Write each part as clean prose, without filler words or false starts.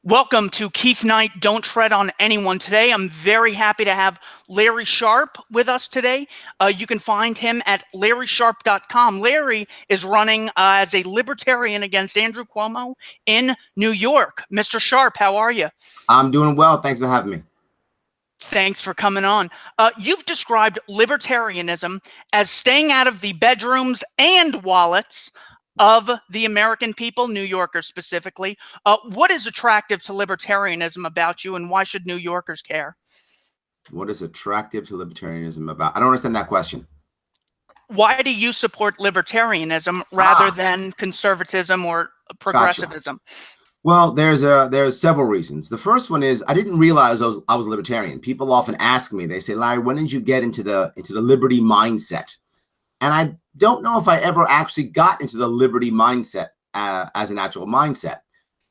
Welcome to Keith Knight, Don't Tread on Anyone. Today, I'm very happy to have Larry Sharpe with us today. You can find him at larrysharpe.com. Larry is running as a Libertarian against Andrew Cuomo in New York. Mr. Sharpe, how are you? I'm doing well. Thanks for having me. Thanks for coming on. You've described libertarianism as staying out of the bedrooms and wallets of the American people, New Yorkers specifically. What is attractive to libertarianism about you, and why should New Yorkers care? What is attractive to libertarianism about? I don't understand that question. Why do you support libertarianism rather than conservatism or progressivism? Gotcha. Well, there's several reasons. The first one is I didn't realize I was a libertarian. People often ask me, they say, Larry, when did you get into the liberty mindset? And I don't know if I ever actually got into the liberty mindset as an actual mindset.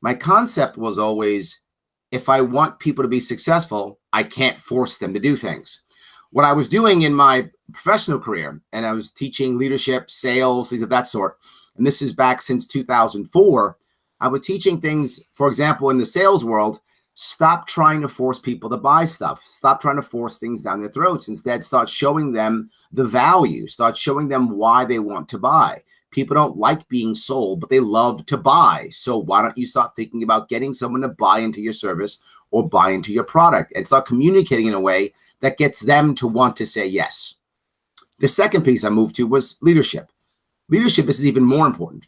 My concept was always, if I want people to be successful, I can't force them to do things. What I was doing in my professional career, and I was teaching leadership, sales, things of that sort, and this is back since 2004, I was teaching things, for example, in the sales world, stop trying to force people to buy stuff. Stop trying to force things down their throats. Instead, start showing them the value. Start showing them why they want to buy. People don't like being sold, but they love to buy. So why don't you start thinking about getting someone to buy into your service or buy into your product and start communicating in a way that gets them to want to say yes. The second piece I moved to was leadership. Leadership is even more important.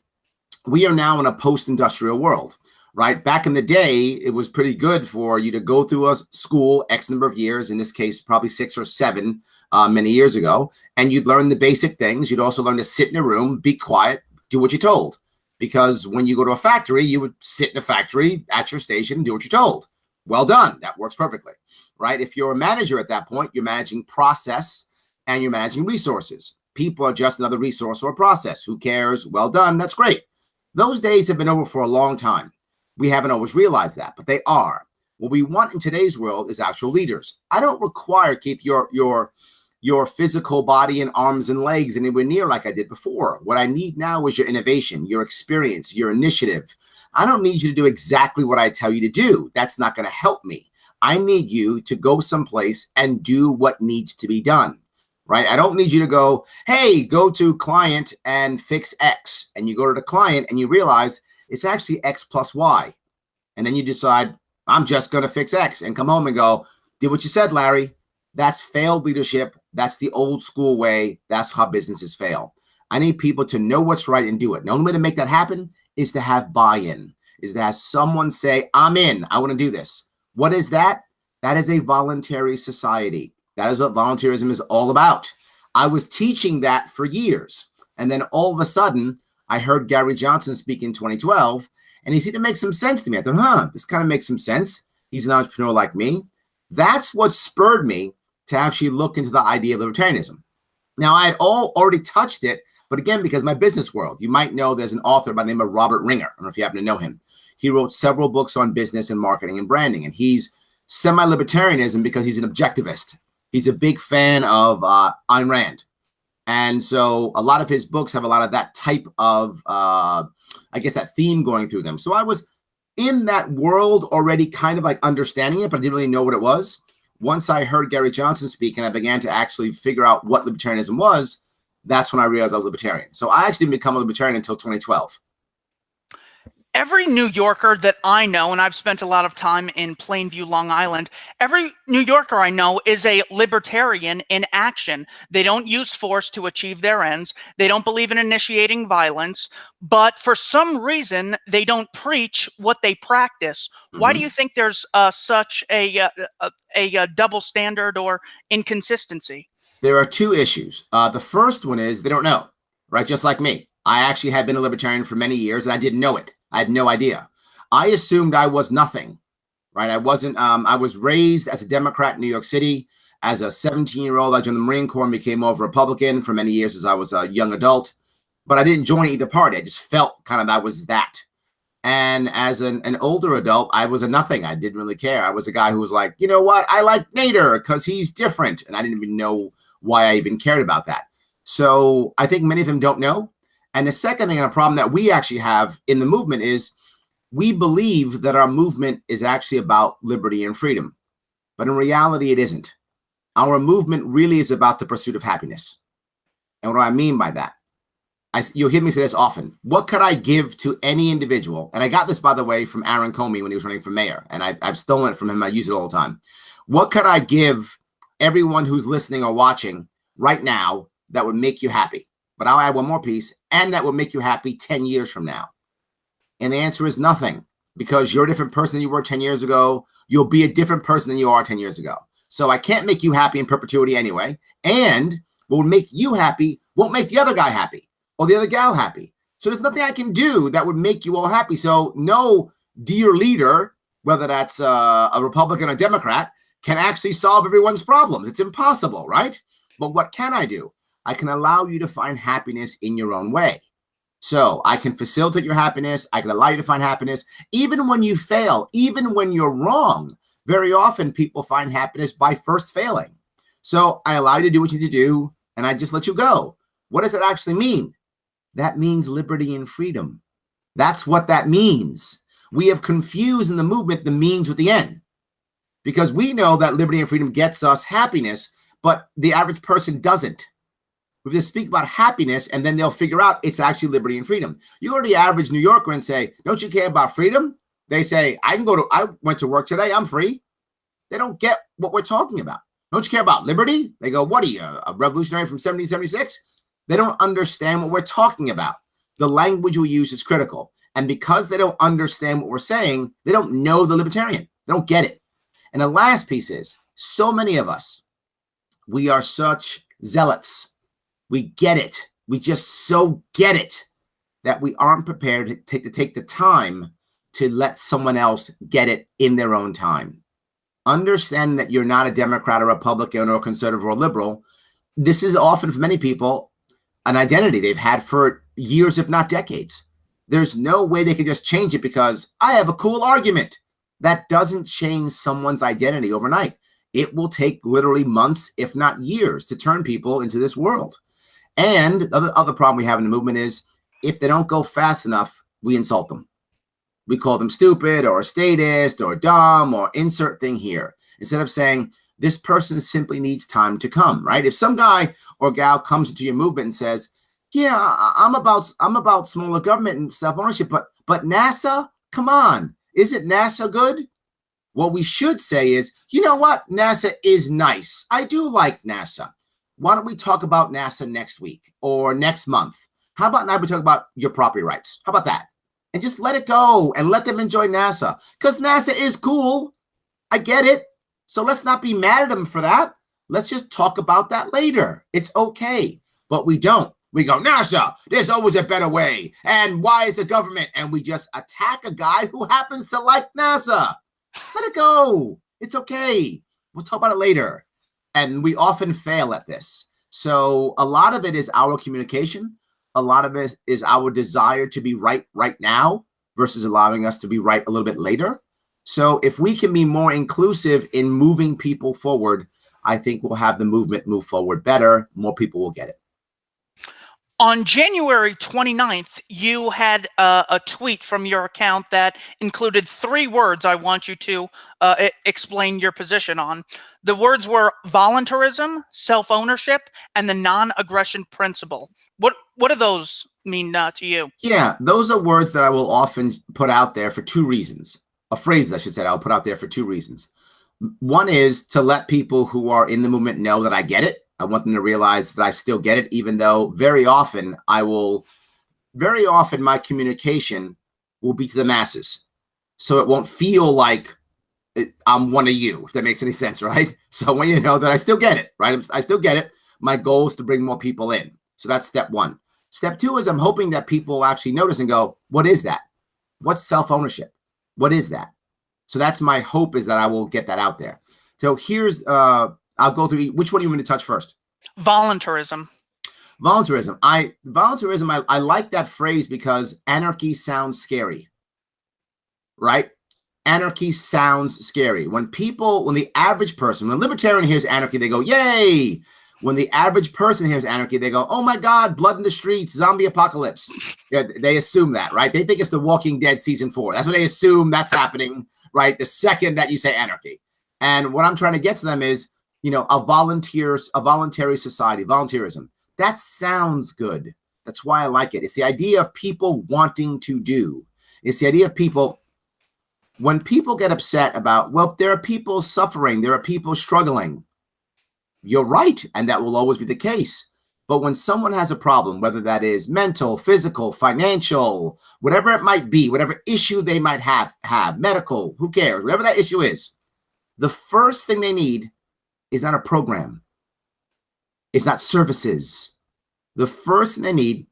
We are now in a post-industrial world. Right? Back in the day, it was pretty good for you to go through a school X number of years, in this case, probably 6 or 7 many years ago, and you'd learn the basic things. You'd also learn to sit in a room, be quiet, do what you're told. Because when you go to a factory, you would sit in a factory at your station and do what you're told. Well done. That works perfectly. Right? If you're a manager at that point, you're managing process and you're managing resources. People are just another resource or process. Who cares? Well done. That's great. Those days have been over for a long time. We haven't always realized that, but they are. What we want in today's world is actual leaders. I don't require, Keith, your physical body and arms and legs anywhere near like I did before. What I need now is your innovation, your experience, your initiative. I don't need you to do exactly what I tell you to do. That's not going to help me. I need you to go someplace and do what needs to be done, right? I don't need you to go, hey, go to client and fix X. And you go to the client and you realize it's actually X plus Y. And then you decide, I'm just going to fix X and come home and go, did what you said, Larry. That's failed leadership. That's the old school way. That's how businesses fail. I need people to know what's right and do it. The only way to make that happen is to have buy-in, is to have someone say, I'm in, I want to do this. What is that? That is a voluntary society. That is what volunteerism is all about. I was teaching that for years. And then all of a sudden, I heard Gary Johnson speak in 2012, and he seemed to make some sense to me. I thought, this kind of makes some sense. He's an entrepreneur like me. That's what spurred me to actually look into the idea of libertarianism. Now, I had already touched it, but again, because my business world, you might know there's an author by the name of Robert Ringer. I don't know if you happen to know him. He wrote several books on business and marketing and branding, and he's semi-libertarianism because he's an objectivist. He's a big fan of Ayn Rand. And so a lot of his books have a lot of that type of, that theme going through them. So I was in that world already kind of like understanding it, but I didn't really know what it was. Once I heard Gary Johnson speak and I began to actually figure out what libertarianism was, that's when I realized I was libertarian. So I actually didn't become a libertarian until 2012. Every New Yorker that I know, and I've spent a lot of time in Plainview, Long Island, every New Yorker I know is a libertarian in action. They don't use force to achieve their ends. They don't believe in initiating violence, but for some reason, they don't preach what they practice. Why do you think there's such a double standard or inconsistency? There are two issues. The first one is they don't know, right? Just like me. I actually had been a libertarian for many years and I didn't know it. I had no idea. I assumed I was nothing, right? I wasn't, I was raised as a Democrat in New York City. As a 17-year-old, I joined the Marine Corps and became a Republican for many years as I was a young adult. But I didn't join either party. I just felt kind of I was that. And as an older adult, I was a nothing. I didn't really care. I was a guy who was like, you know what? I like Nader because he's different. And I didn't even know why I even cared about that. So I think many of them don't know. And the second thing, and a problem that we actually have in the movement is We believe that our movement is actually about liberty and freedom, but in reality, it isn't. Our movement really is about the pursuit of happiness. And what do I mean by that? You'll hear me say this often. What could I give to any individual? And I got this, by the way, from Aaron Comey when he was running for mayor, and I've stolen it from him. I use it all the time. What could I give everyone who's listening or watching right now that would make you happy? But I'll add one more piece, and that would make you happy 10 years from now. And the answer is nothing, because you're a different person than you were 10 years ago. You'll be a different person than you are 10 years ago. So I can't make you happy in perpetuity anyway. And what would make you happy won't make the other guy happy or the other gal happy. So there's nothing I can do that would make you all happy. So no dear leader, whether that's a Republican or Democrat, can actually solve everyone's problems. It's impossible, right? But what can I do? I can allow you to find happiness in your own way. So I can facilitate your happiness. I can allow you to find happiness. Even when you fail, even when you're wrong, very often people find happiness by first failing. So I allow you to do what you need to do, and I just let you go. What does it actually mean? That means liberty and freedom. That's what that means. We have confused in the movement the means with the end, because we know that liberty and freedom gets us happiness, but the average person doesn't. We just speak about happiness, and then they'll figure out it's actually liberty and freedom. You go to the average New Yorker and say, don't you care about freedom? They say, I went to work today, I'm free. They don't get what we're talking about. Don't you care about liberty? They go, what are you, a revolutionary from 1776? They don't understand what we're talking about. The language we use is critical. And because they don't understand what we're saying, they don't know the libertarian. They don't get it. And the last piece is, so many of us, we are such zealots. We get it. We just so get it that we aren't prepared to take the time to let someone else get it in their own time. Understand that you're not a Democrat or Republican or conservative or liberal. This is often, for many people, an identity they've had for years, if not decades. There's no way they can just change it because I have a cool argument. That doesn't change someone's identity overnight. It will take literally months, if not years, to turn people into this world. And the other problem we have in the movement is if they don't go fast enough, we insult them. We call them stupid or a statist or dumb or insert thing here, instead of saying this person simply needs time to come, right? If some guy or gal comes into your movement and says, yeah, I'm about smaller government and self-ownership, but NASA, come on, isn't NASA good? What we should say is, you know what? NASA is nice. I do like NASA. Why don't we talk about NASA next week or next month? How about now we talk about your property rights? How about that? And just let it go and let them enjoy NASA, because NASA is cool. I get it. So let's not be mad at them for that. Let's just talk about that later. It's okay. But we don't. We go, NASA, there's always a better way. And why is the government? And we just attack a guy who happens to like NASA. Let it go. It's okay. We'll talk about it later. And we often fail at this. So a lot of it is our communication. A lot of it is our desire to be right now versus allowing us to be right a little bit later. So if we can be more inclusive in moving people forward, I think we'll have the movement move forward better. More people will get it. On January 29th, you had a tweet from your account that included 3 words I want you to explain your position on. The words were voluntarism, self-ownership, and the non-aggression principle. What do those mean to you? Yeah, those are words that I will often put out there for 2 reasons. A phrase, I should say, I'll put out there for 2 reasons. One is to let people who are in the movement know that I get it. I want them to realize that I still get it, even though very often my communication will be to the masses. So it won't feel like I'm one of you, if that makes any sense, right? So when you know that I still get it, right? I still get it. My goal is to bring more people in. So that's step 1. Step 2 is I'm hoping that people actually notice and go, what is that? What's self-ownership? What is that? So that's my hope, is that I will get that out there. So here's, I'll go through, which one do you want me to touch first? Voluntarism. Voluntarism. I like that phrase because anarchy sounds scary, right? Anarchy sounds scary. When the average person, when a libertarian hears anarchy, they go, yay. When the average person hears anarchy, they go, oh my God, blood in the streets, zombie apocalypse. Yeah, they assume that, right? They think it's The Walking Dead season 4. That's what they assume that's happening, right? The second that you say anarchy. And what I'm trying to get to them is, you know, a voluntary society, volunteerism. That sounds good. That's why I like it. It's the idea of people wanting to do. It's the idea of people, when people get upset about, well, there are people suffering, there are people struggling. You're right, and that will always be the case. But when someone has a problem, whether that is mental, physical, financial, whatever it might be, whatever issue they might have, medical, who cares, whatever that issue is, the first thing they need is not a program. It's not services. The first thing they need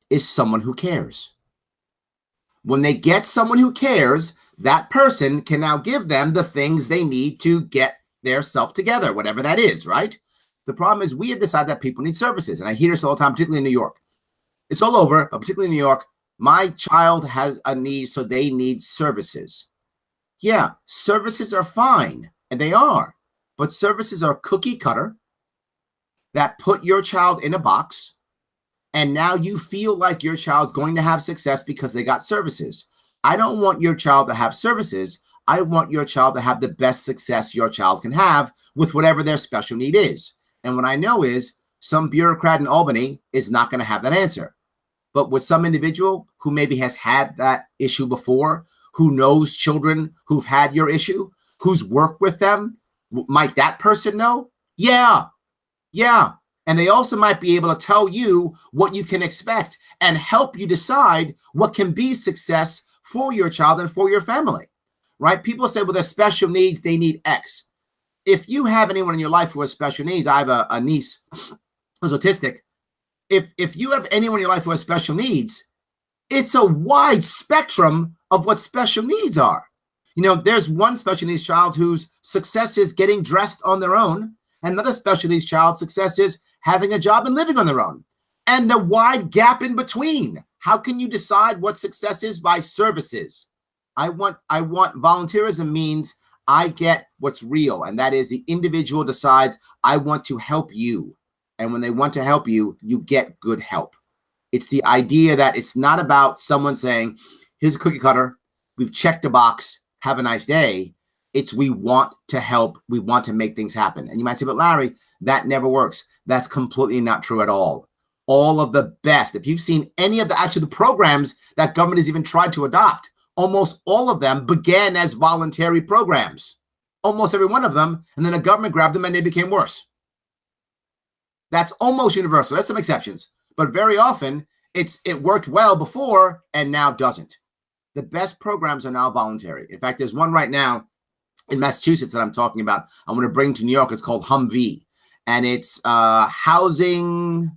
is someone who cares. When they get someone who cares, that person can now give them the things they need to get their self together, whatever that is, right? The problem is we have decided that people need services. And I hear this all the time, particularly in New York. It's all over, but particularly in New York, my child has a need, so they need services. Yeah, services are fine, and they are. But services are cookie cutter that put your child in a box, and now you feel like your child's going to have success because they got services. I don't want your child to have services. I want your child to have the best success your child can have with whatever their special need is. And what I know is some bureaucrat in Albany is not going to have that answer. But with some individual who maybe has had that issue before, who knows children who've had your issue, who's worked with them, might that person know? Yeah. And they also might be able to tell you what you can expect and help you decide what can be success for your child and for your family, right? People say, well, there's special needs, they need X. If you have anyone in your life who has special needs, I have a niece who's autistic. If you have anyone in your life who has special needs, it's a wide spectrum of what special needs are. You know, there's one special needs child whose success is getting dressed on their own. Another special needs child's success is having a job and living on their own. And the wide gap in between. How can you decide what success is? By services. I want volunteerism means I get what's real. And that is the individual decides, I want to help you. And when they want to help you, you get good help. It's the idea that it's not about someone saying, here's a cookie cutter. We've checked the box. Have a nice day. It's we want to help. We want to make things happen. And you might say, but Larry, that never works. That's completely not true at all. All of the best, if you've seen any of the programs that government has even tried to adopt, almost all of them began as voluntary programs. Almost every one of them. And then the government grabbed them and they became worse. That's almost universal. There's some exceptions. But very often, it worked well before and now doesn't. The best programs are now voluntary. In fact, there's one right now in Massachusetts that I'm talking about. I'm going to bring to New York. It's called Humvee. And it's housing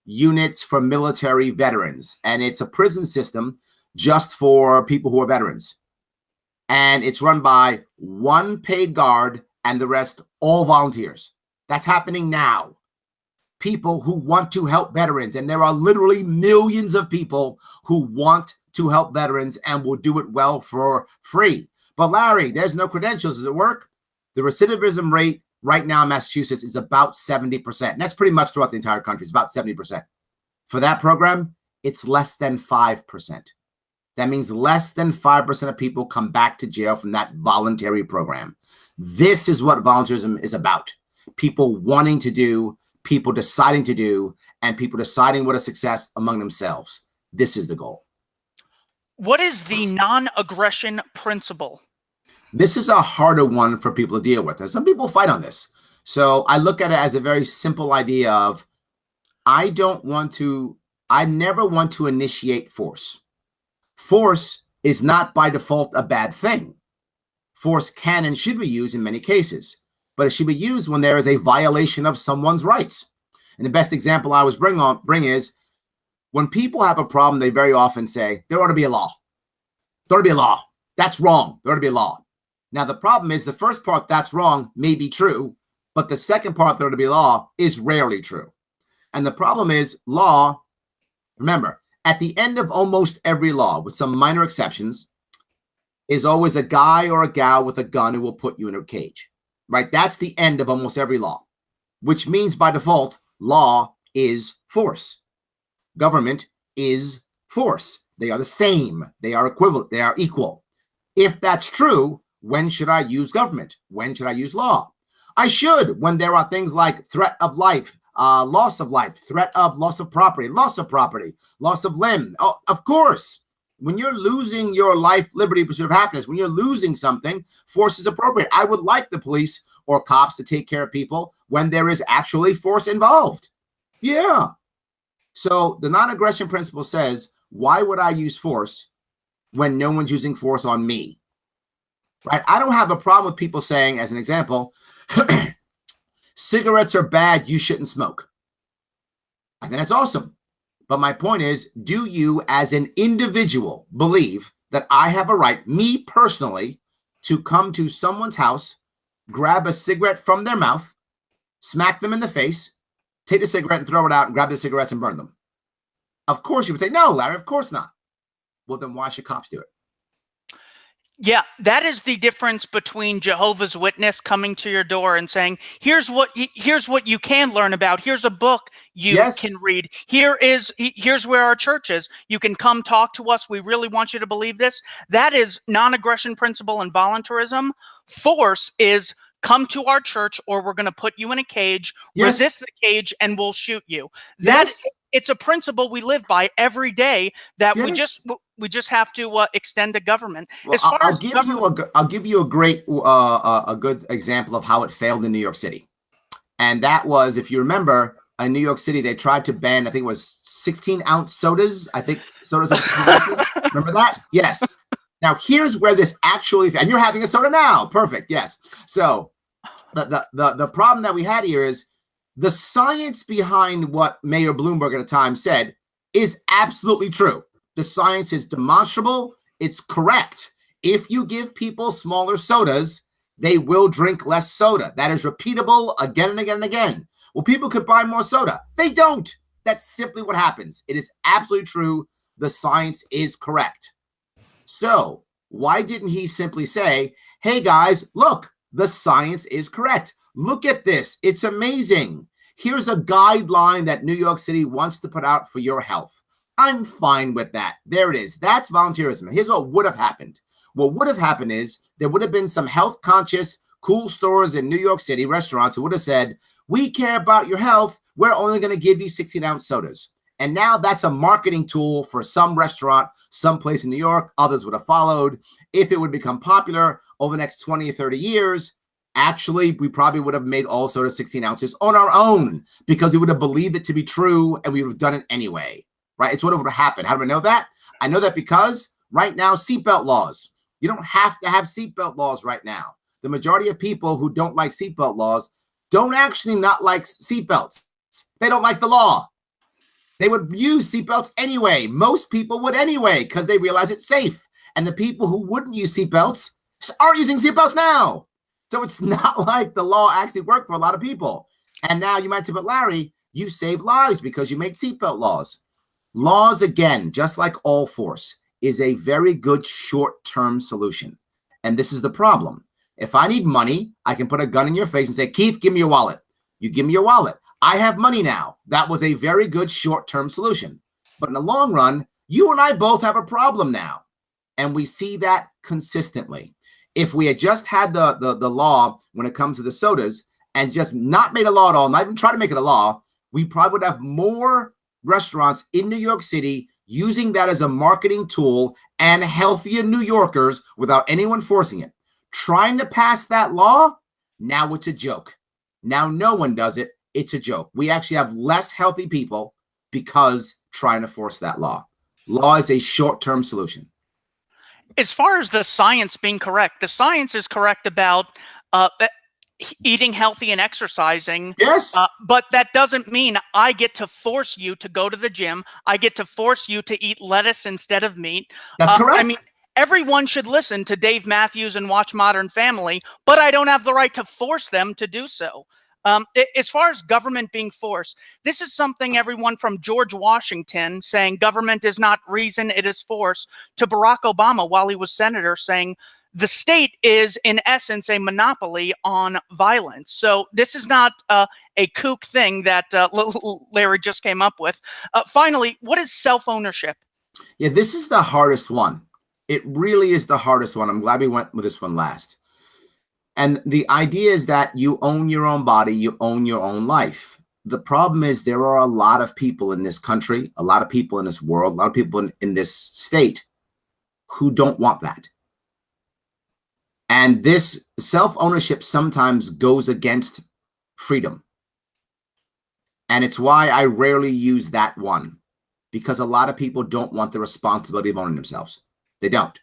units for military veterans. And it's a prison system just for people who are veterans. And it's run by one paid guard and the rest all volunteers. That's happening now. People who want to help veterans. And there are literally millions of people who want to help veterans and will do it well for free. But Larry, there's no credentials. Does it work? The recidivism rate right now in Massachusetts is about 70%. And that's pretty much throughout the entire country. It's about 70%. For that program, it's less than 5%. That means less than 5% of people come back to jail from that voluntary program. This is what volunteerism is about. People wanting to do, people deciding to do, and people deciding what is success among themselves. This is the goal. What is the non-aggression principle? This is a harder one for people to deal with. And some people fight on this. So I look at it as a very simple idea of, I never want to initiate force. Force is not by default a bad thing. Force can and should be used in many cases, but it should be used when there is a violation of someone's rights. And the best example I always bring is, when people have a problem, they very often say, there ought to be a law. There ought to be a law. That's wrong. There ought to be a law. Now, the problem is the first part, that's wrong, may be true, but the second part, there ought to be a law, is rarely true. And the problem is law, remember, at the end of almost every law, with some minor exceptions, is always a guy or a gal with a gun who will put you in a cage, right? That's the end of almost every law. which means by default, law is force. Government is force. They are the same. They are equivalent. They are equal. If that's true, when should I use government? When should I use law? I should when there are things like threat of life, loss of life, threat of loss of property, loss of limb. Oh, of course. When you're losing your life, liberty, pursuit of happiness, when you're losing something, force is appropriate. I would like the police or cops to take care of people when there is actually force involved. Yeah. So the non-aggression principle says, why would I use force when no one's using force on me? Right? I don't have a problem with people saying, as an example, cigarettes are bad, you shouldn't smoke. I think that's awesome. But my point is, do you as an individual believe that I have a right, me personally, to come to someone's house, grab a cigarette from their mouth, smack them in the face, take the cigarette and throw it out and grab the cigarettes and burn them? Of course you would say, no, Larry, of course not. Well, then why should cops do it? Yeah, that is the difference between Jehovah's Witness coming to your door and saying, here's what you can learn about. Here's a book you can read. Here's where our church is. You can come talk to us. We really want you to believe this. That is non-aggression principle and voluntarism. Force is come to our church or we're going to put you in a cage, resist the cage, and we'll shoot you. It's a principle we live by every day that we just have to extend to government. Well, I'll give you a great a good example of how it failed in New York City, and that was, if you remember, in New York City they tried to ban, I think it was 16-ounce sodas. I think sodas up to 16 ounces. Remember that? Yes. Now here's where this actually, and you're having a soda now. Perfect. Yes. So the problem that we had here is the science behind what Mayor Bloomberg at the time said is absolutely true. The science is demonstrable. It's correct. If you give people smaller sodas, they will drink less soda. That is repeatable again and again and again. Well, people could buy more soda. They don't. That's simply what happens. It is absolutely true. The science is correct. So why didn't he simply say, hey guys, look, the science is correct. Look at this. It's amazing. Here's a guideline that New York City wants to put out for your health. I'm fine with that. There it is. That's volunteerism. And here's what would have happened. What would have happened is there would have been some health conscious, cool stores in New York City, restaurants, who would have said, we care about your health. We're only going to give you 16-ounce sodas. And now that's a marketing tool for some restaurant, someplace in New York. Others would have followed. If it would become popular over the next 20 or 30 years, actually, we probably would have made all soda 16 ounces on our own because we would have believed it to be true and we would have done it anyway, right? It's what would have happened. How do I know that? I know that because right now, seatbelt laws. You don't have to have seatbelt laws right now. The majority of people who don't like seatbelt laws don't actually not like seatbelts. They don't like the law. They would use seatbelts anyway. Most people would anyway because they realize it's safe. And the people who wouldn't use seatbelts are using seatbelts now. So it's not like the law actually worked for a lot of people. And now you might say, but Larry, you save lives because you make seatbelt laws. Laws, again, just like all force, is a very good short-term solution. And this is the problem. If I need money, I can put a gun in your face and say, Keith, give me your wallet. You give me your wallet. I have money now. That was a very good short-term solution. But in the long run, you and I both have a problem now. And we see that consistently. If we had just had the law when it comes to the sodas and just not made a law at all, not even try to make it a law, we probably would have more restaurants in New York City using that as a marketing tool and healthier New Yorkers without anyone forcing it. Trying to pass that law, now it's a joke. Now no one does it. It's a joke. We actually have less healthy people because trying to force that law. Law is a short-term solution. As far as the science being correct, the science is correct about eating healthy and exercising. Yes. But that doesn't mean I get to force you to go to the gym. I get to force you to eat lettuce instead of meat. That's correct. I mean, everyone should listen to Dave Matthews and watch Modern Family, but I don't have the right to force them to do so. As far as government being forced, this is something everyone from George Washington saying government is not reason, it is force, to Barack Obama while he was senator saying the state is, in essence, a monopoly on violence. So this is not a kook thing that Larry just came up with. Finally, what is self-ownership? Yeah, this is the hardest one. It really is the hardest one. I'm glad we went with this one last. And the idea is that you own your own body, you own your own life. The problem is there are a lot of people in this country, a lot of people in this world, a lot of people in this state who don't want that. And this self-ownership sometimes goes against freedom. And it's why I rarely use that one, because a lot of people don't want the responsibility of owning themselves. They don't.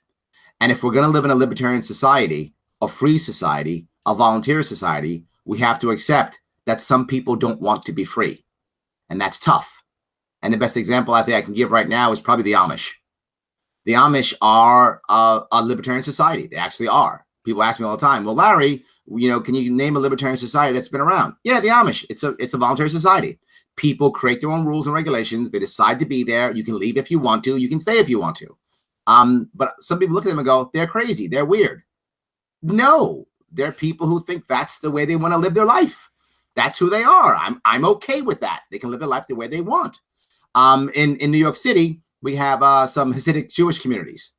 And if we're going to live in a libertarian society, a free society, a volunteer society, we have to accept that some people don't want to be free. And that's tough. And the best example I think I can give right now is probably the Amish. The Amish are a libertarian society. They actually are. People ask me all the time, well, Larry, can you name a libertarian society that's been around? Yeah, the Amish. It's a voluntary society. People create their own rules and regulations. They decide to be there. You can leave if you want to. You can stay if you want to. But some people look at them and go, they're crazy. They're weird. No, they're people who think that's the way they want to live their life. That's who they are. I'm okay with that. They can live their life the way they want. In New York City, we have some Hasidic Jewish communities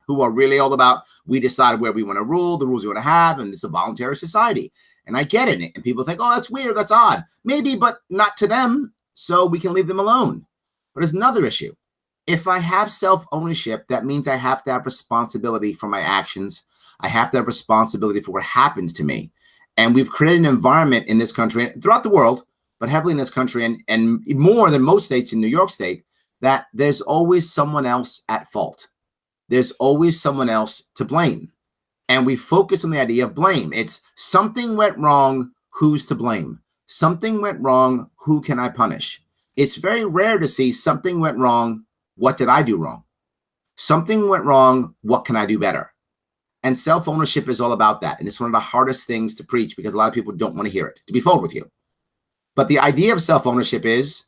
who are really all about, we decide where we want to rule, the rules we want to have, and it's a voluntary society. And I get it. And people think, oh, that's weird, that's odd. Maybe, but not to them, so we can leave them alone. But there's another issue. If I have self-ownership, that means I have to have responsibility for my actions. I have to have responsibility for what happens to me. And we've created an environment in this country, throughout the world, but heavily in this country, and more than most states in New York State, that there's always someone else at fault. There's always someone else to blame. And we focus on the idea of blame. It's something went wrong, who's to blame? Something went wrong, who can I punish? It's very rare to see something went wrong, what did I do wrong? Something went wrong, what can I do better? And self-ownership is all about that. And it's one of the hardest things to preach because a lot of people don't want to hear it, to be forward with you. But the idea of self-ownership is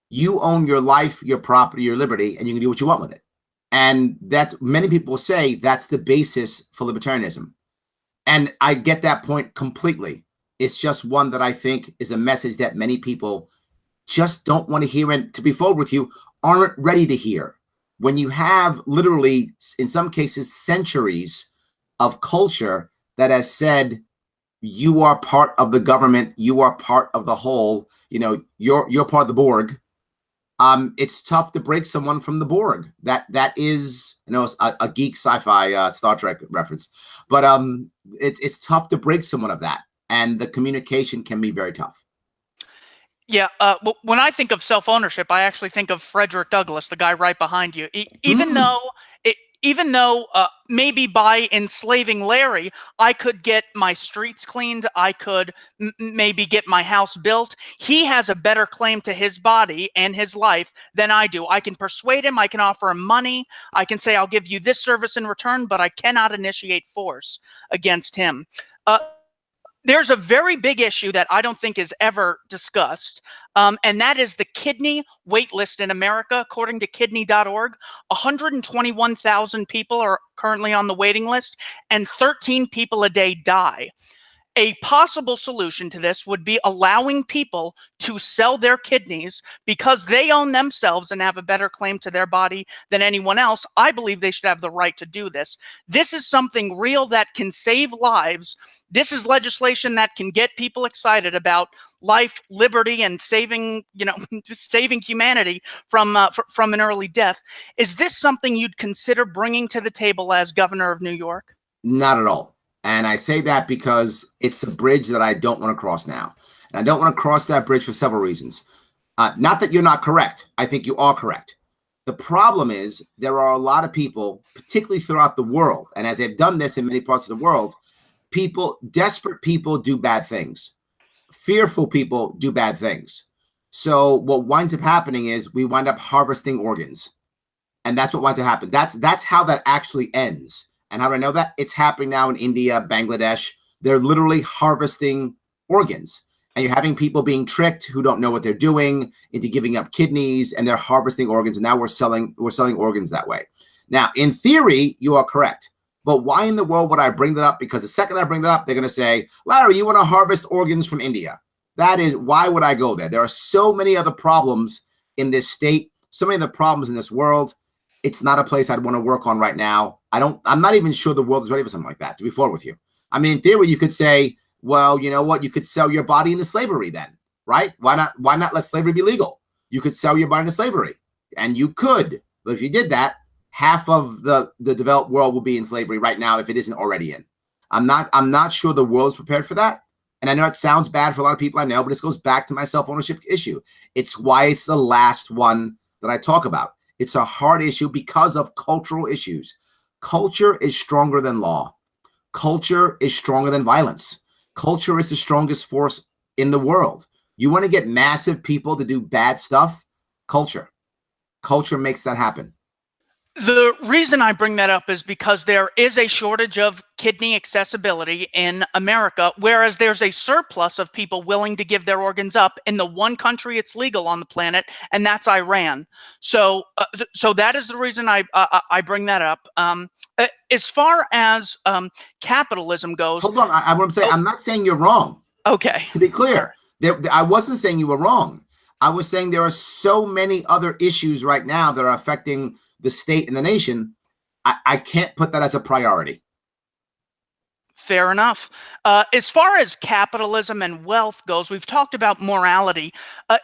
you own your life, your property, your liberty, and you can do what you want with it. And that many people say that's the basis for libertarianism. And I get that point completely. It's just one that I think is a message that many people just don't want to hear, and to be forward with you, aren't ready to hear. When you have literally, in some cases, centuries of culture that has said, you are part of the government, you are part of the whole, you're part of the Borg. It's tough to break someone from the Borg. That is, a geek sci-fi Star Trek reference, but it's tough to break someone of that, and the communication can be very tough. Yeah, when I think of self-ownership, I actually think of Frederick Douglass, the guy right behind you. Even though maybe by enslaving Larry, I could get my streets cleaned, I could maybe get my house built, he has a better claim to his body and his life than I do. I can persuade him, I can offer him money, I can say I'll give you this service in return, but I cannot initiate force against him. There's a very big issue that I don't think is ever discussed, and that is the kidney wait list in America. According to kidney.org, 121,000 people are currently on the waiting list, and 13 people a day die. A possible solution to this would be allowing people to sell their kidneys because they own themselves and have a better claim to their body than anyone else. I believe they should have the right to do this. This is something real that can save lives. This is legislation that can get people excited about life, liberty, and saving, saving humanity from an early death. Is this something you'd consider bringing to the table as governor of New York? Not at all. And I say that because it's a bridge that I don't want to cross now. And I don't want to cross that bridge for several reasons. Not that you're not correct. I think you are correct. The problem is there are a lot of people, particularly throughout the world, and as they've done this in many parts of the world, desperate people do bad things. Fearful people do bad things. So what winds up happening is we wind up harvesting organs. And that's what winds up happening. That's how that actually ends. And how do I know that? It's happening now in India, Bangladesh. They're literally harvesting organs. And you're having people being tricked who don't know what they're doing into giving up kidneys, and they're harvesting organs. And now we're selling organs that way. Now, in theory, you are correct. But why in the world would I bring that up? Because the second I bring that up, they're going to say, Larry, you want to harvest organs from India. That is, why would I go there? There are so many other problems in this state, so many other problems in this world. It's not a place I'd want to work on right now. I'm not even sure the world is ready for something like that, to be forward with you. I mean, in theory, you could say, well, you know what? You could sell your body into slavery then, right? Why not let slavery be legal? You could sell your body into slavery, and you could. But if you did that, half of the developed world will be in slavery right now if it isn't already in. I'm not sure the world is prepared for that. And I know it sounds bad for a lot of people I know, but this goes back to my self-ownership issue. It's why it's the last one that I talk about. It's a hard issue because of cultural issues. Culture is stronger than law. Culture is stronger than violence. Culture is the strongest force in the world. You want to get massive people to do bad stuff? Culture. Culture makes that happen. The reason I bring that up is because there is a shortage of kidney accessibility in America, whereas there's a surplus of people willing to give their organs up in the one country it's legal on the planet, and that's Iran. So that is the reason I bring that up. As far as capitalism goes, hold on. I want to say I'm not saying you're wrong. Okay. To be clear, I wasn't saying you were wrong. I was saying there are so many other issues right now that are affecting the state and the nation. I can't put that as a priority. Fair enough. As far as capitalism and wealth goes, we've talked about morality.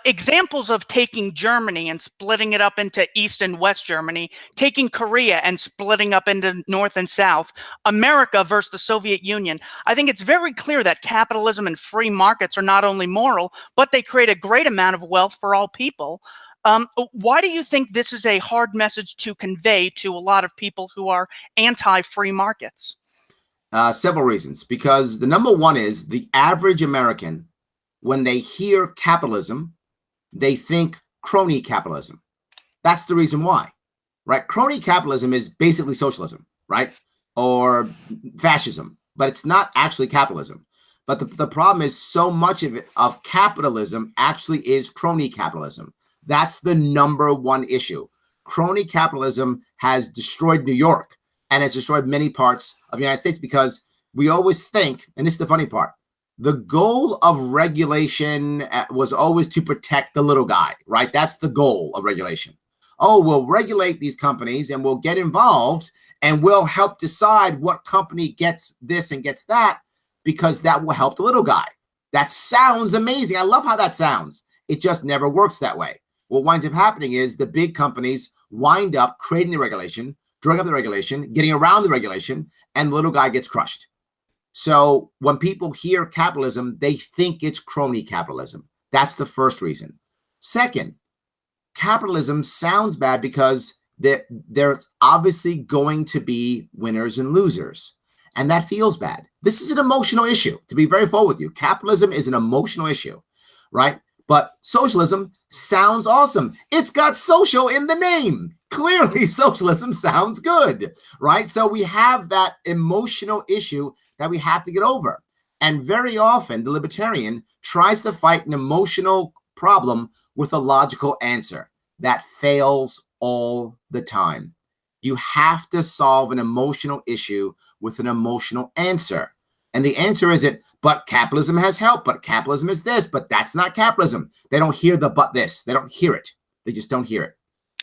Examples of taking Germany and splitting it up into East and West Germany, taking Korea and splitting up into North and South, America versus the Soviet Union. I think it's very clear that capitalism and free markets are not only moral, but they create a great amount of wealth for all people. Why do you think this is a hard message to convey to a lot of people who are anti-free markets? Several reasons. Because the number one is the average American, when they hear capitalism, they think crony capitalism. That's the reason why, right? Crony capitalism is basically socialism, right? Or fascism, but it's not actually capitalism. But the problem is so much of capitalism actually is crony capitalism. That's the number one issue. Crony capitalism has destroyed New York and has destroyed many parts of the United States because we always think, and this is the funny part, the goal of regulation was always to protect the little guy, right? That's the goal of regulation. Oh, we'll regulate these companies and we'll get involved and we'll help decide what company gets this and gets that because that will help the little guy. That sounds amazing. I love how that sounds. It just never works that way. What winds up happening is the big companies wind up creating the regulation, drawing up the regulation, getting around the regulation, and the little guy gets crushed. So when people hear capitalism, they think it's crony capitalism. That's the first reason. Second, capitalism sounds bad because there's obviously going to be winners and losers. And that feels bad. This is an emotional issue, to be very forward with you. Capitalism is an emotional issue, right? But socialism sounds awesome. It's got social in the name. Clearly, socialism sounds good, right? So we have that emotional issue that we have to get over. And very often, the libertarian tries to fight an emotional problem with a logical answer. That fails all the time. You have to solve an emotional issue with an emotional answer. And the answer isn't, but capitalism has help, but capitalism is this, but that's not capitalism. They don't hear the but this. They don't hear it. They just don't hear it.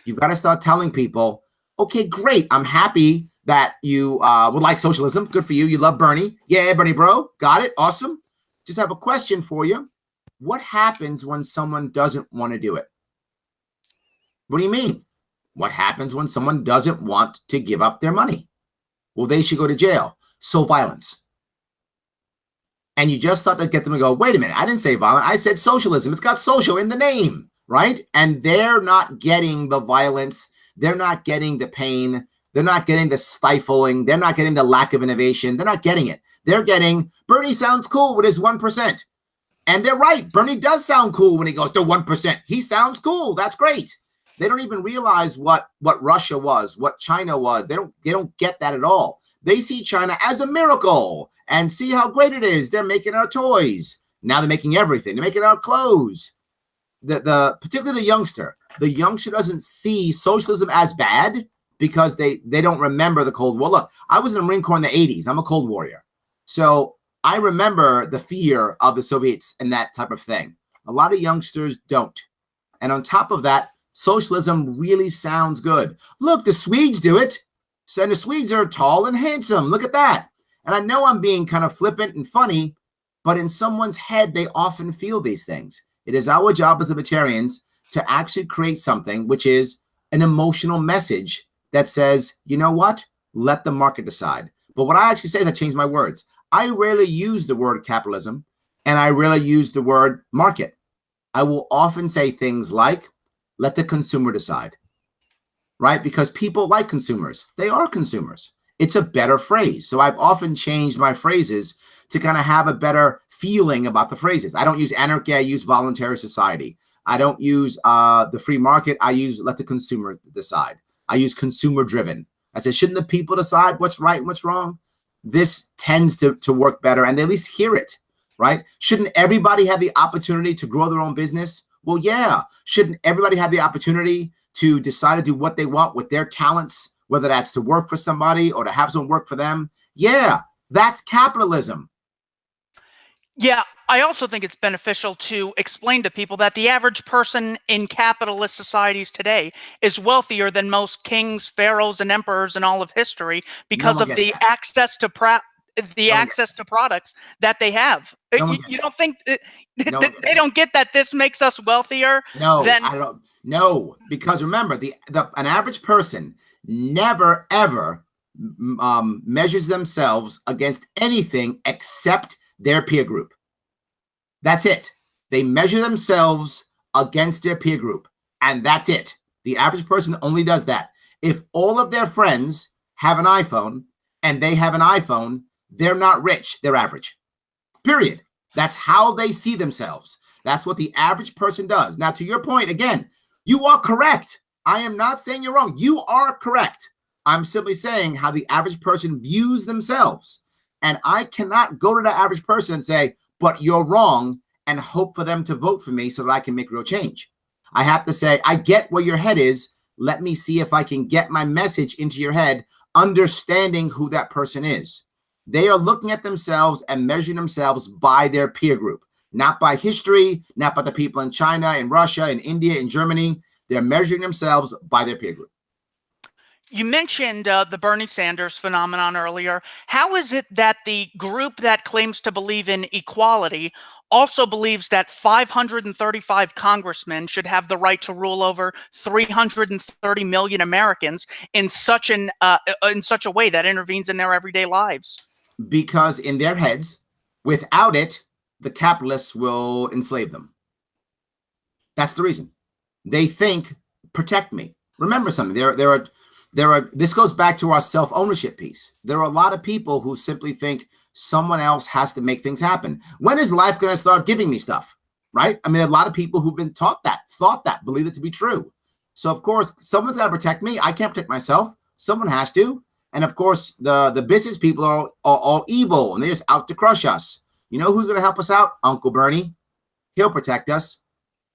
You've got to start telling people, okay, great. I'm happy that you would like socialism. Good for you. You love Bernie. Yeah, Bernie bro. Got it. Awesome. Just have a question for you. What happens when someone doesn't want to do it? What do you mean? What happens when someone doesn't want to give up their money? Well, they should go to jail. So violence. And you just start to get them to go, wait a minute, I didn't say violent. I said socialism. It's got social in the name, right? And they're not getting the violence. They're not getting the pain. They're not getting the stifling. They're not getting the lack of innovation. They're not getting it. They're getting, Bernie sounds cool with his 1%. And they're right. Bernie does sound cool when he goes to 1%. He sounds cool. That's great. They don't even realize what Russia was, what China was. They don't get that at all. They see China as a miracle and see how great it is. They're making our toys. Now they're making everything. They're making our clothes. Particularly the youngster. The youngster doesn't see socialism as bad because they don't remember the Cold War. Look, I was in the Marine Corps in the 80s. I'm a Cold Warrior. So I remember the fear of the Soviets and that type of thing. A lot of youngsters don't. And on top of that, socialism really sounds good. Look, the Swedes do it. So, and the Swedes are tall and handsome. Look at that. And I know I'm being kind of flippant and funny, but in someone's head, they often feel these things. It is our job as libertarians to actually create something which is an emotional message that says, you know what? Let the market decide. But what I actually say is I change my words. I rarely use the word capitalism, and I rarely use the word market. I will often say things like, let the consumer decide, right? Because people like consumers. They are consumers. It's a better phrase. So I've often changed my phrases to kind of have a better feeling about the phrases. I don't use anarchy. I use voluntary society. I don't use the free market. I use let the consumer decide. I use consumer driven. I said, shouldn't the people decide what's right and what's wrong? This tends to work better, and they at least hear it, right? Shouldn't everybody have the opportunity to grow their own business? Well, yeah. Shouldn't everybody have the opportunity to decide to do what they want with their talents, whether that's to work for somebody or to have someone work for them? Yeah, that's capitalism. Yeah, I also think it's beneficial to explain to people that the average person in capitalist societies today is wealthier than most kings, pharaohs, and emperors in all of history No because one of gets the that. No one gets access to products that they have. No one gets You that. don't think No one gets they that. don't get that this makes us wealthier No, than I don't. No, because remember, an average person never ever measures themselves against anything except their peer group. That's it. They measure themselves against their peer group, and that's it. The average person only does that. If all of their friends have an iPhone and they have an iPhone, they're not rich. They're average. Period. That's how they see themselves. That's what the average person does. Now, to your point, again, you are correct. I am not saying you're wrong. You are correct. I'm simply saying how the average person views themselves. And I cannot go to the average person and say, but you're wrong, and hope for them to vote for me so that I can make real change. I have to say, I get where your head is. Let me see if I can get my message into your head, understanding who that person is. They are looking at themselves and measuring themselves by their peer group, not by history, not by the people in China, in Russia, in India, in Germany. They're measuring themselves by their peer group. You mentioned the Bernie Sanders phenomenon earlier. How is it that the group that claims to believe in equality also believes that 535 congressmen should have the right to rule over 330 million Americans in such a way that intervenes in their everyday lives? Because in their heads, without it, the capitalists will enslave them. That's the reason. They think, protect me. Remember something. This goes back to our self-ownership piece. There are a lot of people who simply think someone else has to make things happen. When is life going to start giving me stuff? Right? I mean, a lot of people who've been taught that, thought that, believe it to be true. So, of course, someone's got to protect me. I can't protect myself. Someone has to. And, of course, the business people are all evil, and they're just out to crush us. You know who's going to help us out? Uncle Bernie. He'll protect us.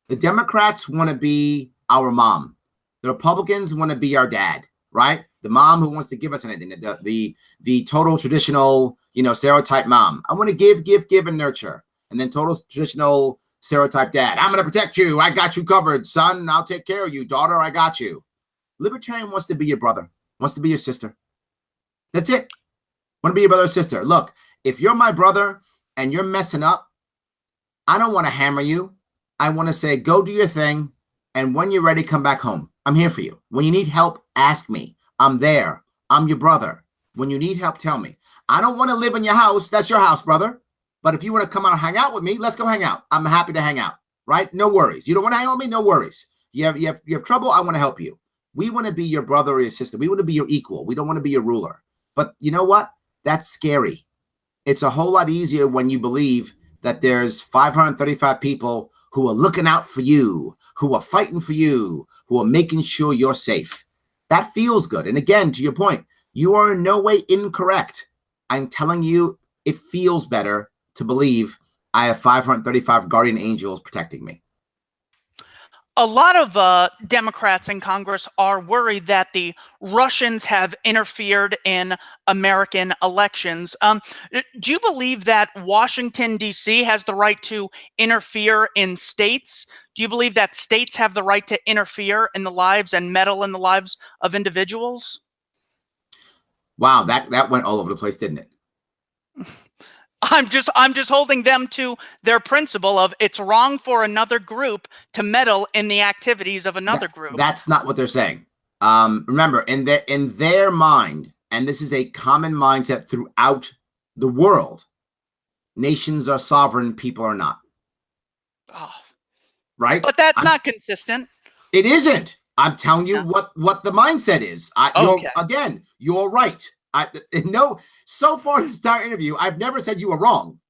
The Democrats want to be our mom. The Republicans want to be our dad, right? The mom who wants to give us anything, the total traditional, stereotype mom. I want to give, and nurture. And then total traditional stereotype dad. I'm going to protect you. I got you covered, son. I'll take care of you. Daughter, I got you. Libertarian wants to be your brother, wants to be your sister. That's it. Want to be your brother or sister. Look, if you're my brother and you're messing up, I don't want to hammer you. I want to say, go do your thing. And when you're ready, come back home. I'm here for you. When you need help, ask me. I'm there. I'm your brother. When you need help, tell me. I don't want to live in your house. That's your house, brother. But if you want to come out and hang out with me, let's go hang out. I'm happy to hang out, right? No worries. You don't want to hang out with me? No worries. You have trouble? I want to help you. We want to be your brother or your sister. We want to be your equal. We don't want to be your ruler. But you know what? That's scary. It's a whole lot easier when you believe that there's 535 people who are looking out for you, who are fighting for you, who are making sure you're safe. That feels good. And again, to your point, you are in no way incorrect. I'm telling you, it feels better to believe I have 535 guardian angels protecting me. A lot of Democrats in Congress are worried that the Russians have interfered in American elections. Do you believe that Washington, D.C. has the right to interfere in states? Do you believe that states have the right to interfere in the lives and meddle in the lives of individuals? Wow, that went all over the place, didn't it? I'm just holding them to their principle of it's wrong for another group to meddle in the activities of another group. That's not what they're saying. Remember, in their mind, and this is a common mindset throughout the world, nations are sovereign, people are not. Oh, Right? but that's not consistent. It isn't. I'm telling you Yeah. what the mindset is. Okay. You're right. No, so far in this entire interview, I've never said you were wrong.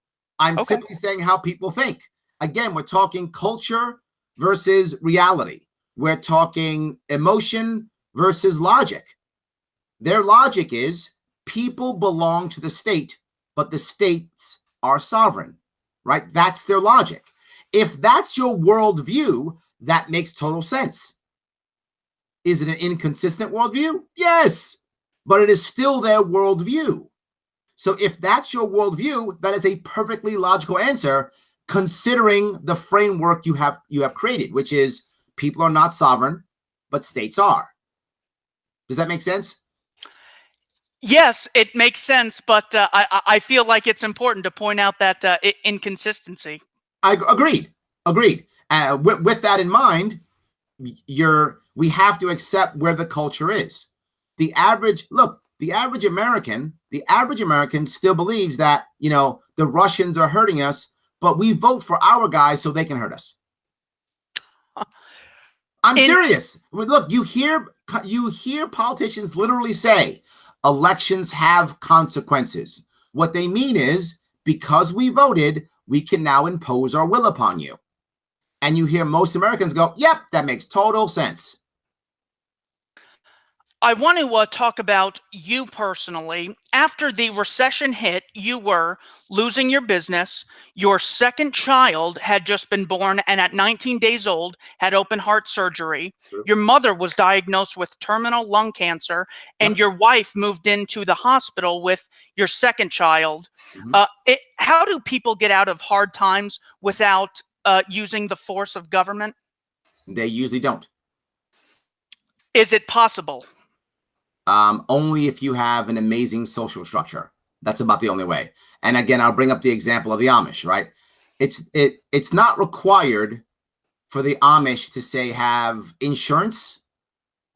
I'm Okay. simply saying how people think. Again, we're talking culture versus reality. We're talking emotion versus logic. Their logic is people belong to the state, but the states are sovereign, right? That's their logic. If that's your worldview, that makes total sense. Is it an inconsistent worldview? Yes, but it is still their worldview. So if that's your worldview, that is a perfectly logical answer, considering the framework you have created, which is people are not sovereign, but states are. Does that make sense? Yes, it makes sense, but I feel like it's important to point out that inconsistency. Agreed. With that in mind, we have to accept where the culture is. The average American still believes that, the Russians are hurting us, but we vote for our guys so they can hurt us. I'm serious. Look, you hear politicians literally say elections have consequences. What they mean is, because we voted, we can now impose our will upon you. And you hear most Americans go, yep, that makes total sense. I want to talk about you personally. After the recession hit, you were losing your business. Your second child had just been born and at 19 days old had open heart surgery. True. Your mother was diagnosed with terminal lung cancer, and your wife moved into the hospital with your second child. How do people get out of hard times without using the force of government? They usually don't. Is it possible? Only if you have an amazing social structure. That's about the only way. And again, I'll bring up the example of the Amish, right? It's not required for the Amish to say have insurance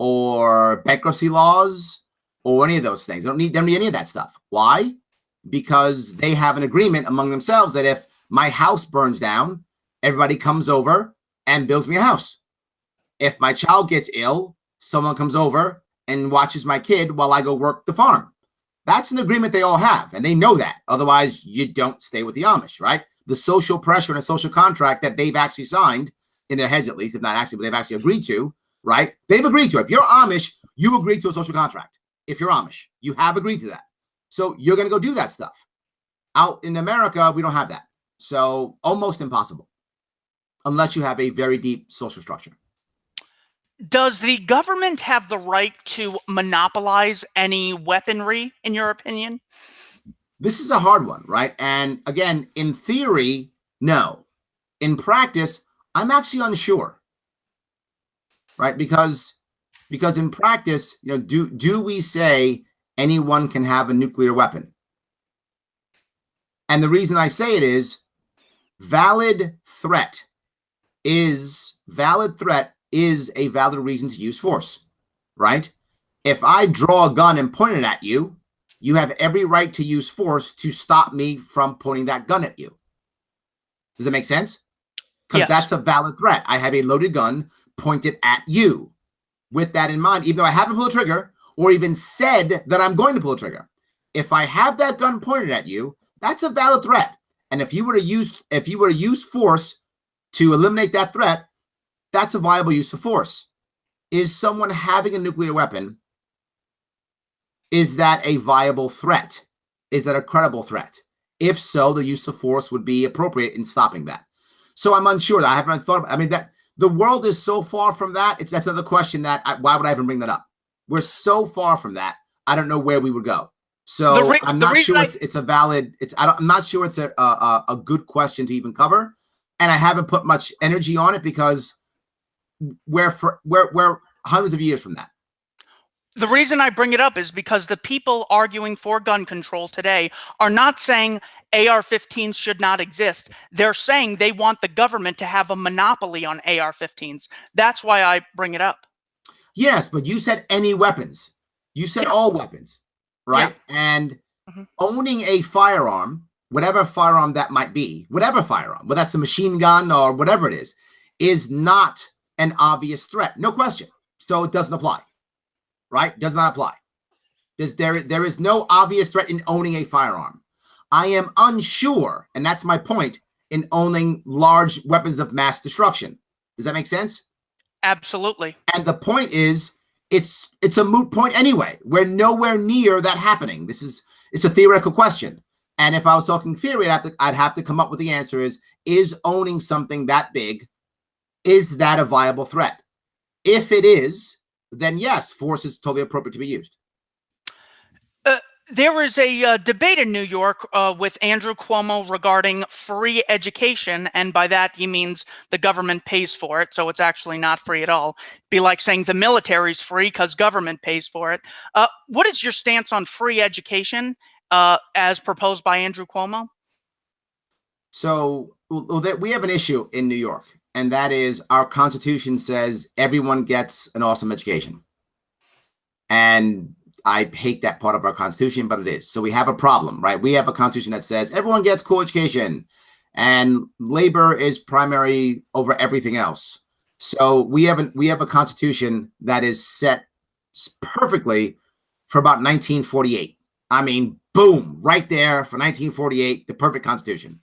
or bankruptcy laws or any of those things. They don't need any of that stuff. Why? Because they have an agreement among themselves that if my house burns down, everybody comes over and builds me a house. If my child gets ill, someone comes over and watches my kid while I go work the farm. That's an agreement they all have, and they know that. Otherwise, you don't stay with the Amish, right? The social pressure and a social contract that they've actually signed, in their heads at least, if not actually, but they've actually agreed to, right? They've agreed to it. If you're Amish, you agreed to a social contract. If you're Amish, you have agreed to that. So you're going to go do that stuff. Out in America, we don't have that. So almost impossible, unless you have a very deep social structure. Does the government have the right to monopolize any weaponry, in your opinion? This is a hard one, right? And again, in theory, no. In practice, I'm actually unsure, right? Because in practice, do we say anyone can have a nuclear weapon? And the reason I say it is valid threat is a valid reason to use force, right? If I draw a gun and point it at you, you have every right to use force to stop me from pointing that gun at you. Does that make sense? Because that's a valid threat. I have a loaded gun pointed at you. With that in mind, even though I haven't pulled a trigger or even said that I'm going to pull a trigger, if I have that gun pointed at you, that's a valid threat. And if you were to use force to eliminate that threat, that's a viable use of force. Is someone having a nuclear weapon, is that a viable threat? Is that a credible threat? If so, the use of force would be appropriate in stopping that. So I'm unsure. I haven't thought. I mean, that The world is so far from that. That's another question why would I even bring that up? We're so far from that. I don't know where we would go. So I'm not sure it's a valid. I'm not sure it's a good question to even cover, and I haven't put much energy on it because we're hundreds of years from that. The reason I bring it up is because the people arguing for gun control today are not saying AR-15s should not exist. They're saying they want the government to have a monopoly on AR-15s. That's why I bring it up. Yes, but you said any weapons. You said all weapons, right? Yeah. And owning a firearm, whatever firearm that might be, whatever firearm, whether that's a machine gun or whatever it is not an obvious threat. No question. So it doesn't apply. Right? Does not apply. There is no obvious threat in owning a firearm. I am unsure, and that's my point, in owning large weapons of mass destruction. Does that make sense? Absolutely. And the point is, it's a moot point anyway. We're nowhere near that happening. It's a theoretical question. And if I was talking theory, I'd have to come up with the answer is owning something that big, is that a viable threat? If it is, then yes, force is totally appropriate to be used. There was a debate in New York with Andrew Cuomo regarding free education, and by that he means the government pays for it, so it's actually not free at all. It'd be like saying the military's free because government pays for it. What is your stance on free education as proposed by Andrew Cuomo? So we have an issue in New York, and that is our Constitution says everyone gets an awesome education. And I hate that part of our Constitution, but it is. So we have a problem, right? We have a Constitution that says everyone gets cool education and labor is primary over everything else. So we have a Constitution that is set perfectly for about 1948. I mean, boom, right there for 1948, the perfect Constitution.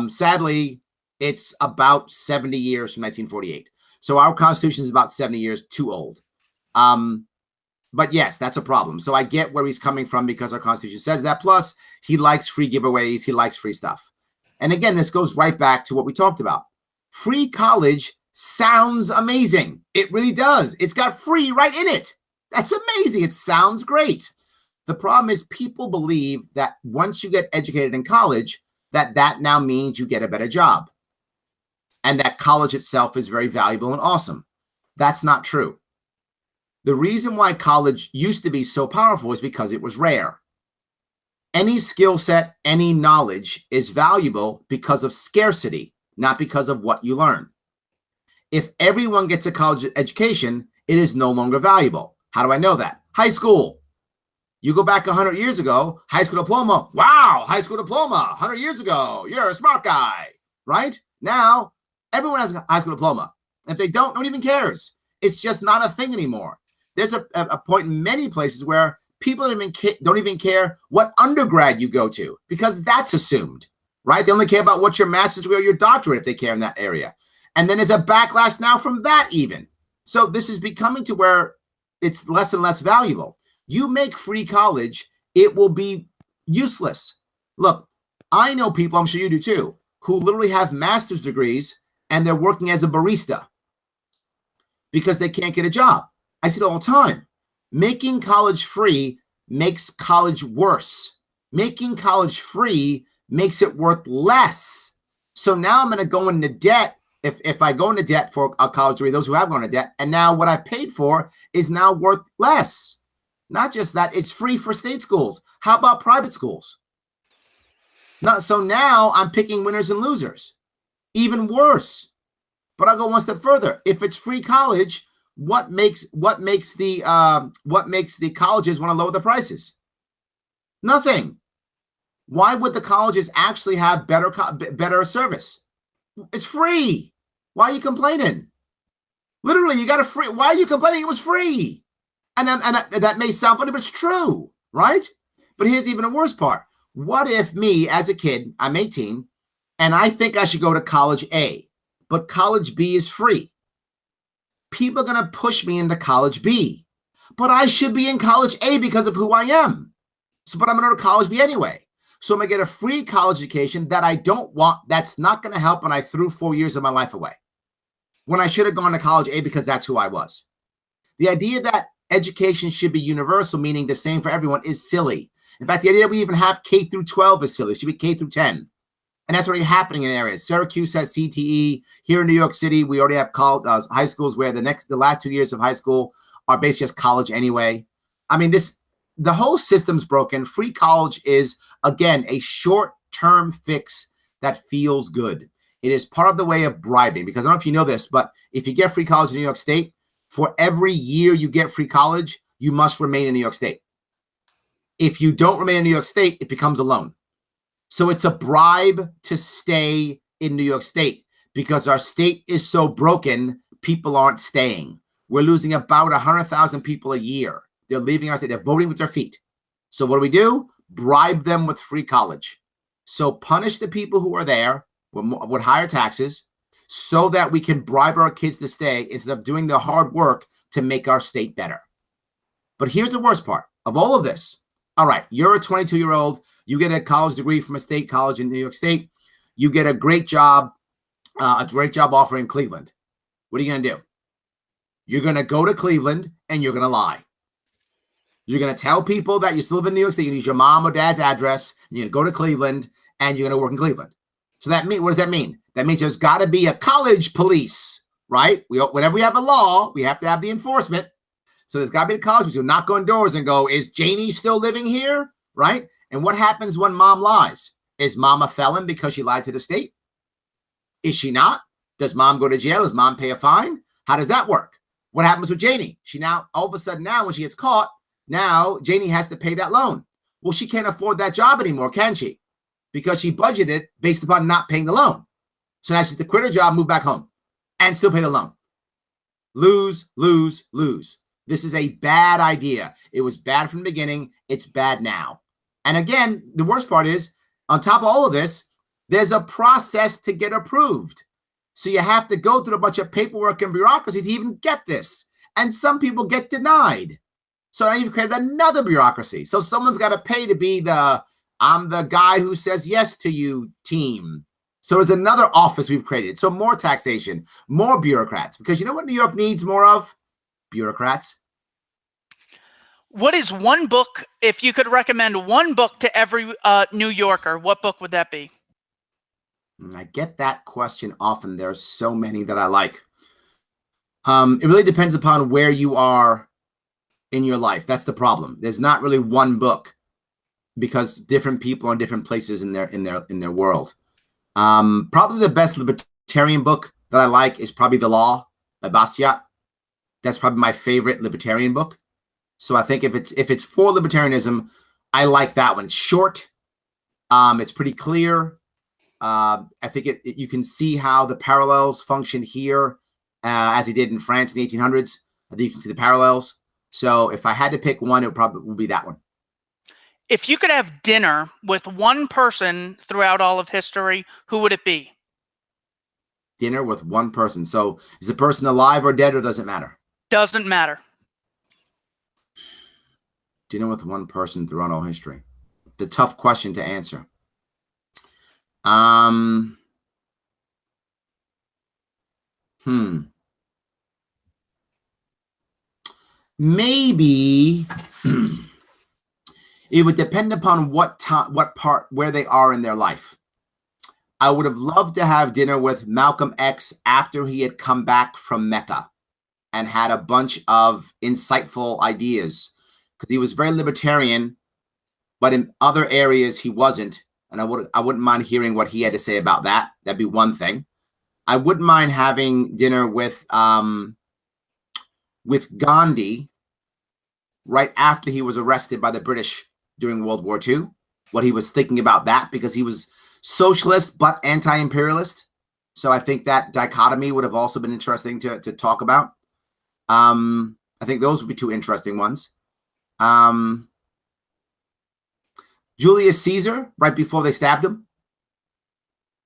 Sadly, it's about 70 years from 1948. So our Constitution is about 70 years too old. But yes, that's a problem. So I get where he's coming from because our Constitution says that. Plus, he likes free giveaways. He likes free stuff. And again, this goes right back to what we talked about. Free college sounds amazing. It really does. It's got free right in it. That's amazing. It sounds great. The problem is people believe that once you get educated in college, that now means you get a better job. And that college itself is very valuable and awesome. That's not true. The reason why college used to be so powerful is because it was rare. Any skill set, any knowledge is valuable because of scarcity, not because of what you learn. If everyone gets a college education, it is no longer valuable. How do I know that? High school. You go back 100 years ago, high school diploma. Wow, high school diploma. 100 years ago, you're a smart guy, right? Now, everyone has a high school diploma. And if they don't, no one even cares. It's just not a thing anymore. There's a point in many places where people don't even care what undergrad you go to because that's assumed, right? They only care about what your master's degree or your doctorate if they care in that area. And then there's a backlash now from that even. So this is becoming to where it's less and less valuable. You make free college, it will be useless. Look, I know people, I'm sure you do too, who literally have master's degrees and they're working as a barista because they can't get a job. I see it all the time. Making college free makes college worse. Making college free makes it worth less. So now I'm going to go into debt. If I go into debt for a college degree, those who have gone into debt, and now what I've paid for is now worth less. Not just that, it's free for state schools. How about private schools? So now I'm picking winners and losers. Even worse. But I'll go one step further. If it's free college, what makes the colleges want to lower the prices? Nothing. Why would the colleges actually have better service? It's free. Why are you complaining? Literally, you got a free. Why are you complaining? It was free. And that may sound funny, but it's true, right? But here's even a worse part. What if me, as a kid, I'm 18, and I think I should go to college A, but college B is free? People are going to push me into college B, but I should be in college A because of who I am. But I'm going to go to college B anyway. So I'm going to get a free college education that I don't want. That's not going to help. And I threw 4 years of my life away. when I should have gone to college, A, because that's who I was. The idea that education should be universal, meaning the same for everyone, is silly. In fact, the idea that we even have K through 12 is silly. It should be K through 10. And that's already happening in areas. Syracuse has CTE. Here in New York City, we already have high schools where the last 2 years of high school are basically just college anyway. I mean, the whole system's broken. Free college is, again, a short-term fix that feels good. It is part of the way of bribing, because I don't know if you know this, but if you get free college in New York State, for every year you get free college, you must remain in New York State. If you don't remain in New York State, it becomes a loan. So it's a bribe to stay in New York State, because our state is so broken, people aren't staying. We're losing about 100,000 people a year. They're leaving our state. They're voting with their feet. So what do? Bribe them with free college. So punish the people who are there with higher taxes so that we can bribe our kids to stay instead of doing the hard work to make our state better. But here's the worst part of all of this. All right, you're a 22-year-old. You get a college degree from a state college in New York State. You get a great job offer in Cleveland. What are you going to do? You're going to go to Cleveland and you're going to lie. You're going to tell people that you still live in New York State. You use your mom or dad's address. You're going to go to Cleveland and you're going to work in Cleveland. So what does that mean? That means there's got to be a college police, right? Whenever we have a law, we have to have the enforcement. So there's got to be a college police who knock on doors and go, is Janie still living here? Right? And what happens when mom lies? Is mom a felon because she lied to the state? Is she not? Does mom go to jail? Does mom pay a fine? How does that work? What happens with Janie? She now, all of a sudden now, when she gets caught, now Janie has to pay that loan. Well, she can't afford that job anymore, can she? Because she budgeted based upon not paying the loan. So now she has to quit her job, move back home, and still pay the loan. Lose, lose, lose. This is a bad idea. It was bad from the beginning. It's bad now. And again, the worst part is, on top of all of this, there's a process to get approved. So you have to go through a bunch of paperwork and bureaucracy to even get this. And some people get denied. So now you've created another bureaucracy. So someone's got to pay to be I'm the guy who says yes to you team. So there's another office we've created. So more taxation, more bureaucrats. Because you know what New York needs more of? Bureaucrats. What is one book, if you could recommend one book to every New Yorker, what book would that be? I get that question often. There are so many that I like. It really depends upon where you are in your life. That's the problem. There's not really one book because different people are in different places in their world. Probably the best libertarian book that I like is probably The Law by Bastiat. That's probably my favorite libertarian book. So I think if it's for libertarianism, I like that one. It's short. It's pretty clear. I think you can see how the parallels function here as he did in France in the 1800s. I think you can see the parallels. So if I had to pick one, it probably would be that one. If you could have dinner with one person throughout all of history, who would it be? Dinner with one person. So is the person alive or dead, or does it matter? Doesn't matter. Dinner with one person throughout all history. The tough question to answer. Maybe it would depend upon where they are in their life. I would have loved to have dinner with Malcolm X after he had come back from Mecca and had a bunch of insightful ideas, because he was very libertarian, but in other areas he wasn't. And I wouldn't mind hearing what he had to say about that. That'd be one thing. I wouldn't mind having dinner with Gandhi right after he was arrested by the British during World War II, what he was thinking about that, because he was socialist but anti-imperialist. So I think that dichotomy would have also been interesting to talk about. I think those would be two interesting ones. Julius Caesar, right before they stabbed him,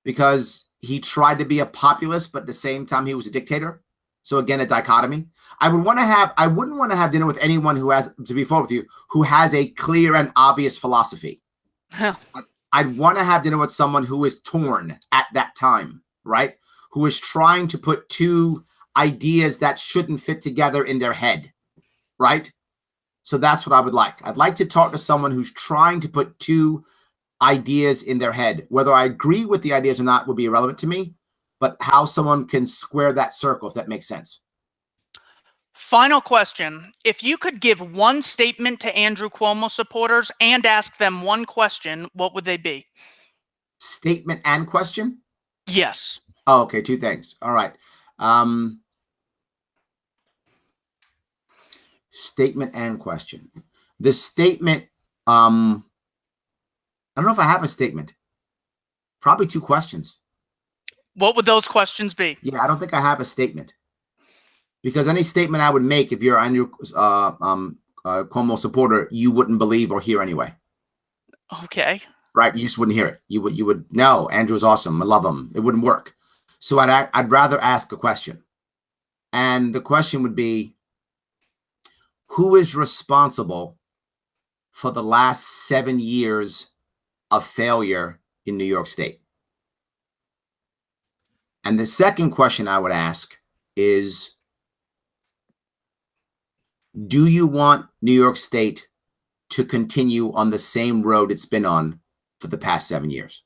because he tried to be a populist, but at the same time he was a dictator. So again, a dichotomy. I wouldn't want to have dinner with anyone who has, to be fair with you, who has a clear and obvious philosophy. I'd want to have dinner with someone who is torn at that time, right? Who is trying to put two ideas that shouldn't fit together in their head, right? So that's what I would like. I'd like to talk to someone who's trying to put two ideas in their head. Whether I agree with the ideas or not would be irrelevant to me, but how someone can square that circle, if that makes sense. Final question. If you could give one statement to Andrew Cuomo supporters and ask them one question, what would they be? Statement and question? Yes. Oh, okay, two things. All right. Statement and question. The statement, I don't know if I have a statement. Probably two questions. What would those questions be? Yeah, I don't think I have a statement. Because any statement I would make, if you're Andrew Cuomo supporter, you wouldn't believe or hear anyway. Okay. Right? You just wouldn't hear it. You would no, Andrew's awesome. I love him. It wouldn't work. So I'd rather ask a question. And the question would be, who is responsible for the last 7 years of failure in New York State? And the second question I would ask is, do you want New York State to continue on the same road it's been on for the past 7 years?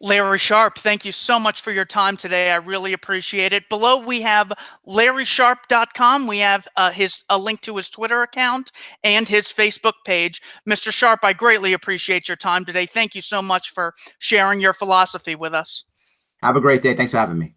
Larry Sharpe, thank you so much for your time today. I really appreciate it. Below we have LarrySharpe.com. We have a link to his Twitter account and his Facebook page. Mr. Sharpe, I greatly appreciate your time today. Thank you so much for sharing your philosophy with us. Have a great day. Thanks for having me.